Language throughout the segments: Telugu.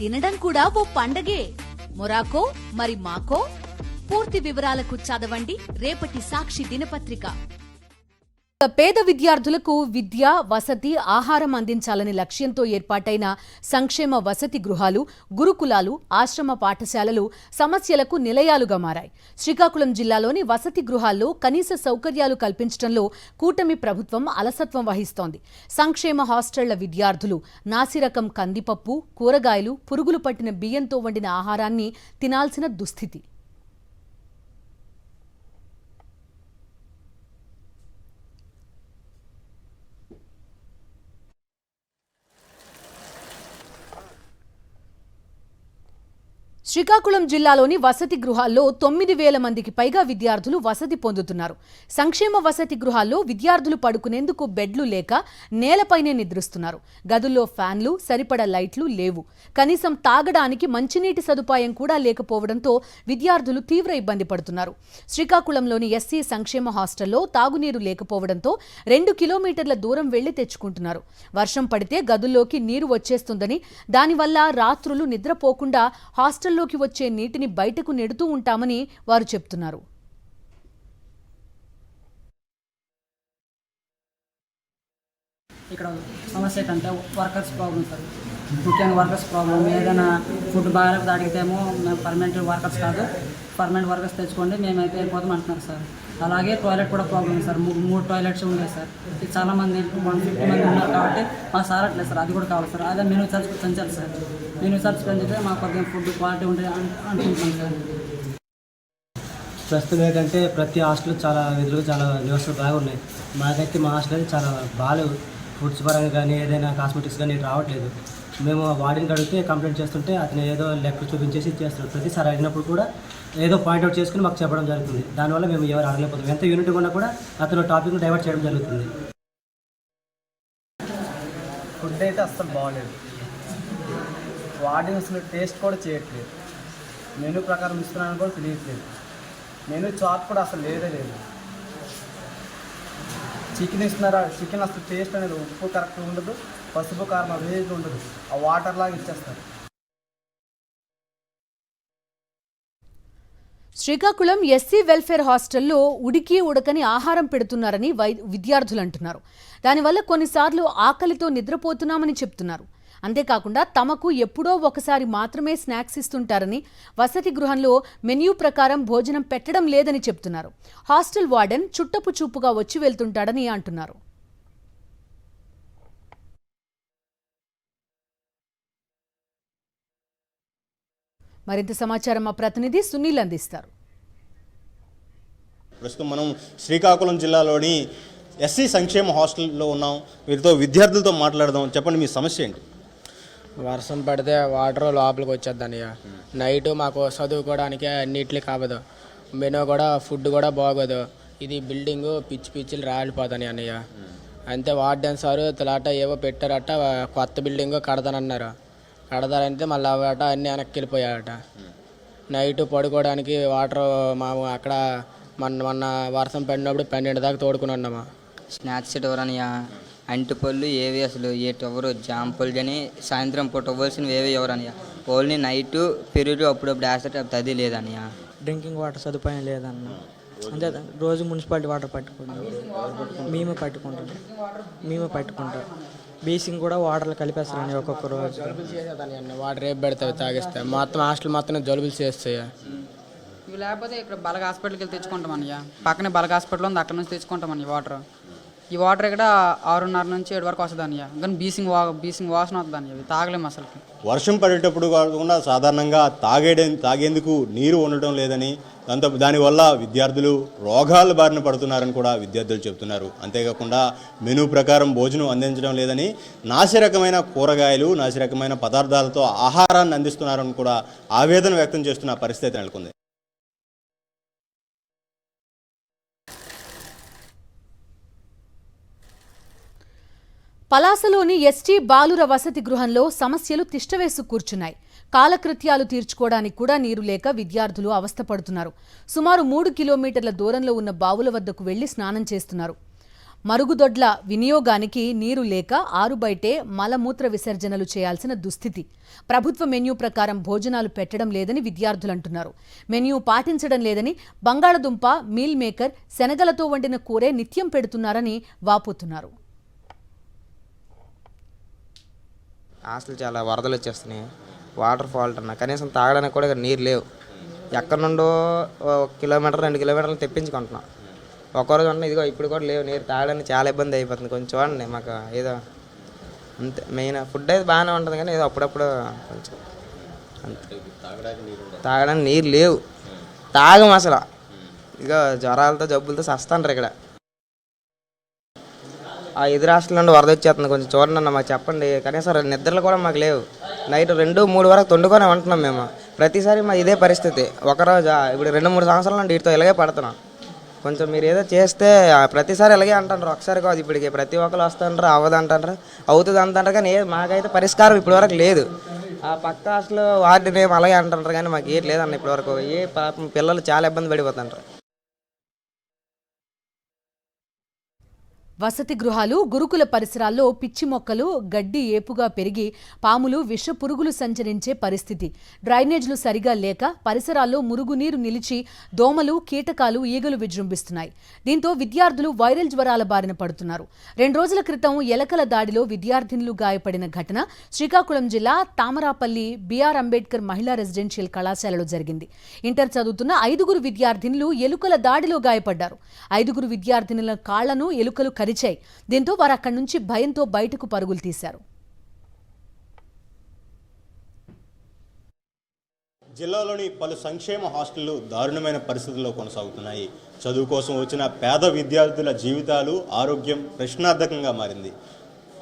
తినడం కూడా ఓ పండగే. మొరాకో మరి మాకో? పూర్తి వివరాలకు చదవండి రేపటి సాక్షి దినపత్రిక. పేద విద్యార్థులకు విద్య, వసతి, ఆహారం అందించాలని లక్ష్యంతో ఏర్పాటైన సంక్షేమ వసతి గృహాలు, గురుకులాలు, ఆశ్రమ పాఠశాలలు సమస్యలకు నిలయాలుగా మారాయి. శ్రీకాకుళం జిల్లాలోని వసతి గృహాల్లో కనీస సౌకర్యాలు కల్పించడంలో కూటమి ప్రభుత్వం అలసత్వం వహిస్తోంది. సంక్షేమ హాస్టళ్ల విద్యార్థులు నాసిరకం కందిపప్పు, కూరగాయలు, పురుగులు పట్టిన బియ్యంతో వండిన ఆహారాన్ని తినాల్సిన దుస్థితి. శ్రీకాకుళం జిల్లాలోని వసతి గృహాల్లో 9,000 మందికి పైగా విద్యార్థులు వసతి పొందుతున్నారు. సంక్షేమ వసతి గృహాల్లో విద్యార్థులు పడుకునేందుకు బెడ్లు లేక నేలపైనే నిద్రిస్తున్నారు. గదుల్లో ఫ్యాన్లు, సరిపడ లైట్లు లేవు. కనీసం తాగడానికి మంచినీటి సదుపాయం కూడా లేకపోవడంతో విద్యార్థులు తీవ్ర ఇబ్బంది పడుతున్నారు. శ్రీకాకుళంలోని ఎస్సీ సంక్షేమ హాస్టల్లో తాగునీరు లేకపోవడంతో 2 కిలోమీటర్ల దూరం వెళ్లి తెచ్చుకుంటున్నారు. వర్షం పడితే గదుల్లోకి నీరు వచ్చేస్తుందని, దానివల్ల రాత్రులు నిద్రపోకుండా హాస్టల్ లోకి వచ్చే నీటిని బయటకు నెడుతూ ఉంటామని వారు చెప్తున్నారు. ఇక్కడ సమస్య ఏంటంటే వర్కర్స్ ప్రాబ్లం సార్. ముఖ్యంగా వర్కర్స్ ప్రాబ్లం. ఏదైనా ఫుడ్ బాగా అడిగితేమో మేము పర్మనెంట్ వర్కర్స్ కాదు, పర్మనెంట్ వర్కర్స్ తెచ్చుకోండి మేమైతే వెళ్ళిపోతాం అంటున్నారు సార్. అలాగే టాయిలెట్ కూడా ప్రాబ్లం సార్. 3 టాయిలెట్స్ ఉన్నాయి సార్. చాలామంది 150 మంది ఉన్నారు కాబట్టి మాకు సారట్లేదు సార్. అది కూడా కావాలి సార్. అదే మెనూ చార్జ్ పెంచాలి సార్. మెనూ చార్జ్ పెంచితే మాకు కొద్దిగా ఫుడ్ క్వాలిటీ ఉంటుంది అనుకుంటున్నాం సార్. ప్రస్తుతం ఏంటంటే ప్రతి హాస్టల్ చాలా విధులు చాలా వ్యవస్థలు బాగా ఉన్నాయి. మాకైతే మా హాస్టల్ అయితే చాలా బాగాలేవు. ఫుడ్స్ పరంగా కానీ ఏదైనా కాస్మెటిక్స్ కానీ రావట్లేదు. మేము వాడిని అడిగితే కంప్లైంట్ చేస్తుంటే అతను ఏదో లెక్క చూపించేసి ఇచ్చేస్తున్నాడు. ప్రతిసారి అడిగినప్పుడు కూడా ఏదో పాయింట్అవుట్ చేసుకుని మాకు చెప్పడం జరుగుతుంది. దానివల్ల మేము ఎవరు అడగలేకపోతాం. ఎంత యూనిట్ ఉన్నా కూడా అతను టాపిక్ను డైవర్ట్ చేయడం జరుగుతుంది. ఫుడ్ అయితే అస్సలు బాగలేదు. వాడిని అసలు టేస్ట్ కూడా చేయట్లేదు. మెనూ ప్రకారం ఇస్తున్నాను కూడా తెలియట్లేదు. మెనూ చార్ట్ కూడా అసలు లేదు. చికెన్ ఇస్తున్నారా, చికెన్ అసలు టేస్ట్ అనేది ఉప్పు కరెక్ట్గా ఉండదు, పసుపు కారం అవేది ఉండదు. ఆ వాటర్ లాగా ఇచ్చేస్తారు. శ్రీకాకుళం ఎస్సీ వెల్ఫేర్ హాస్టల్లో ఉడికి ఉడకని ఆహారం పెడుతున్నారని విద్యార్థులు అంటున్నారు. దానివల్ల కొన్నిసార్లు ఆకలితో నిద్రపోతున్నామని చెప్తున్నారు. అంతేకాకుండా తమకు ఎప్పుడో ఒకసారి మాత్రమే స్నాక్స్ ఇస్తుంటారని, వసతి గృహంలో మెన్యూ ప్రకారం భోజనం పెట్టడం లేదని చెప్తున్నారు. హాస్టల్ వార్డెన్ చుట్టపు చూపుగా వచ్చి వెళ్తుంటాడని అంటున్నారు. మరింత సమాచారం మా ప్రతినిధి సునీల్ అందిస్తారు. ప్రస్తుతం మనం శ్రీకాకుళం జిల్లాలోని ఎస్సీ సంక్షేమ హాస్టల్లో ఉన్నాం. వీరితో విద్యార్థులతో మాట్లాడదాం. చెప్పండి, మీ సమస్య ఏంటి? వర్షం పడితే వాటర్ లోపలికి వచ్చేద్ది అన్నయ్య. నైట్ మాకు చదువుకోవడానికి అన్నిటికీ కావదు. మెనూ కూడా ఫుడ్ కూడా బాగోదు. ఇది బిల్డింగు పిచ్చిలు రాలిపోతాయి అన్నయ్య. అంతే వార్డెన్ సారు తలాట ఏవో పెట్టారట, కొత్త బిల్డింగు కడతానన్నారు. కడతారంటే మళ్ళీ అవట అన్నీ వెనక్కి వెళ్ళిపోయాయట. నైట్ పడుకోవడానికి వాటర్ మేము అక్కడ మొన్న వర్షం పడినప్పుడు 12 దాకా తోడుకుని ఉన్నామా. స్నాక్స్ ఎవరనియా అంటిపళ్ళు ఏవి అసలు ఎవరు జాంపళ్ళు కానీ సాయంత్రం పూట ఇవ్వాల్సినవి ఏవి ఎవరనియా. ఓన్లీ నైటు పెరుగు అప్పుడప్పుడు వేస్తే అది లేదనియా. డ్రింకింగ్ వాటర్ సదుపాయం లేదన్న. అంతే రోజు మున్సిపాలిటీ వాటర్ పట్టుకుంటాం, మేమే పట్టుకుంటాం. బేసింగ్ కూడా వాటర్లు కలిపేస్తారని ఒక్కొక్క రోజు జలుబులు చేసేదాన్ని అన్న. వాటర్ రేపు పెడతాయి తాగిస్తాయి. మొత్తం హాస్టల్ మొత్తం జలుబులు చేస్తాయి. ఇవి లేకపోతే ఇక్కడ బలగ హాస్పిటల్కి వెళ్ళి తెచ్చుకుంటాం అన్నయ్య. పక్కనే బలగ హాస్పిటల్ ఉంది, అక్కడ నుంచి తెచ్చుకుంటాం అన్నయ్య వాటర్. ఈ వాటర్ ఇక్కడ 6:30 నుంచి 7 వరకు వస్తుంది అన్నయ్య. కానీ బీసింగ్ వాసన వస్తుంది అన్నయ్య. ఇవి తాగలేము అసలు. వర్షం పడేటప్పుడు కాకుండా సాధారణంగా తాగేందుకు నీరు ఉండటం లేదని, దానివల్ల విద్యార్థులు రోగాల బారిన పడుతున్నారని కూడా విద్యార్థులు చెబుతున్నారు. అంతేకాకుండా మెనూ ప్రకారం భోజనం అందించడం లేదని, నాసిరకమైన కూరగాయలు, నాసిరకమైన పదార్థాలతో ఆహారాన్ని అందిస్తున్నారని కూడా ఆవేదన వ్యక్తం చేస్తున్న పరిస్థితి నెలకొంది. పలాసలోని ఎస్టీ బాలుర వసతి గృహంలో సమస్యలు తిష్టవేసు కూర్చున్నాయి. కాలకృత్యాలు తీర్చుకోవడానికి కూడా నీరు లేక విద్యార్థులు అవస్థపడుతున్నారు. సుమారు 3 కిలోమీటర్ల దూరంలో ఉన్న బావుల వద్దకు వెళ్లి స్నానం చేస్తున్నారు. మరుగుదొడ్ల వినియోగానికి నీరు లేక ఆరుబయటే మలమూత్ర విసర్జనలు చేయాల్సిన దుస్థితి. ప్రభుత్వ మెన్యూ ప్రకారం భోజనాలు పెట్టడం లేదని విద్యార్థులు అంటున్నారు. మెన్యూ పాటించడం లేదని బంగాళదుంప, మీల్ మేకర్, శనగలతో వండిన కూరే నిత్యం పెడుతున్నారని వాపోతున్నారు. హాస్టల్ చాలా వరదలు వచ్చేస్తున్నాయి, వాటర్ ఫాల్ట్ అన్న, కనీసం తాగడానికి కూడా ఇక్కడ నీరు లేవు. ఎక్కడి నుండో 1 కిలోమీటర్ 2 కిలోమీటర్లు తెప్పించుకుంటున్నాం. ఒకరోజు ఉన్న ఇదిగో ఇప్పుడు కూడా లేవు నీరు, తాగడానికి చాలా ఇబ్బంది అయిపోతుంది. కొంచెం చూడండి మాకు ఏదో అంతే. మెయిన్ ఫుడ్ అయితే బాగానే ఉంటుంది కానీ ఏదో అప్పుడప్పుడు కొంచెం అంతే. తాగడానికి నీరు లేవు, తాగం అసలు. ఇక జ్వరాలతో జబ్బులతో సస్తాంటారు ఇక్కడ. ఆ ఎదురు హాస్టల్ నుండి వరద వచ్చేస్తుంది, కొంచెం చూడండి అన్న మాకు చెప్పండి. కనీసం నిద్రలు కూడా మాకు లేవు. నైట్ 2-3 వరకు తొండుకొని ఉంటున్నాం మేము. ప్రతిసారి మా ఇదే పరిస్థితి. ఒకరోజు ఇప్పుడు 2-3 సంవత్సరాల నుండి వీటితో ఇలాగే పడుతున్నాం. కొంచెం మీరు ఏదో చేస్తే ప్రతిసారి ఇలాగే అంటారు. ఒకసారి కాదు, ఇప్పటికి ప్రతి ఒక్కరు వస్తుంటారు, అవ్వదు అంటారు, అవుతుంది అంటారు, కానీ మాకైతే పరిష్కారం ఇప్పటివరకు లేదు. ఆ పక్క హాస్టల్ వార్డుని ఏమో అలాగే అంటారు, కానీ మాకు ఏం లేదన్న ఇప్పటివరకు. పాపం పిల్లలు చాలా ఇబ్బంది పడిపోతుంటారు. వసతి గృహాలు, గురుకుల పరిసరాల్లో పిచ్చి మొక్కలు, గడ్డి ఏపుగా పెరిగి పాములు, విష పురుగులు సంచరించే పరిస్థితి. డ్రైనేజ్లు సరిగా లేక పరిసరాల్లో మురుగునీరు నిలిచి దోమలు, కీటకాలు, ఈగలు విజృంభిస్తున్నాయి. దీంతో విద్యార్థులు వైరల్ జ్వరాల బారిన పడుతున్నారు. 2 రోజుల క్రితం ఎలకల దాడిలో విద్యార్థినులు గాయపడిన ఘటన శ్రీకాకుళం జిల్లా తామరాపల్లి బిఆర్ అంబేద్కర్ మహిళా రెసిడెన్షియల్ కళాశాలలో జరిగింది. ఇంటర్ చదువుతున్న 5 విద్యార్థినులు ఎలుకల దాడిలో గాయపడ్డారు. 5 విద్యార్థినుల కాళ్లను ఎలుకలు కరిచాయి. దీంతో వారు అక్కడి నుంచి భయంతో బయటకు పరుగులు తీశారు. జిల్లాలోని పలు సంక్షేమ హాస్టళ్లు దారుణమైన పరిస్థితుల్లో కొనసాగుతున్నాయి. చదువు కోసం వచ్చిన పేద విద్యార్థుల జీవితాలు, ఆరోగ్యం ప్రశ్నార్థకంగా మారింది.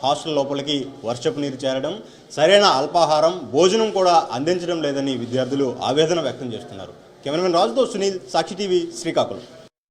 హాస్టల్ లోపలికి వర్షపు నీరు చేరడం, సరైన అల్పాహారం, భోజనం కూడా అందించడం లేదని విద్యార్థులు ఆవేదన వ్యక్తం చేస్తున్నారు. కెమెరామెన్ రాజుతో సునీల్, సాక్షి టీవీ, శ్రీకాకుళం.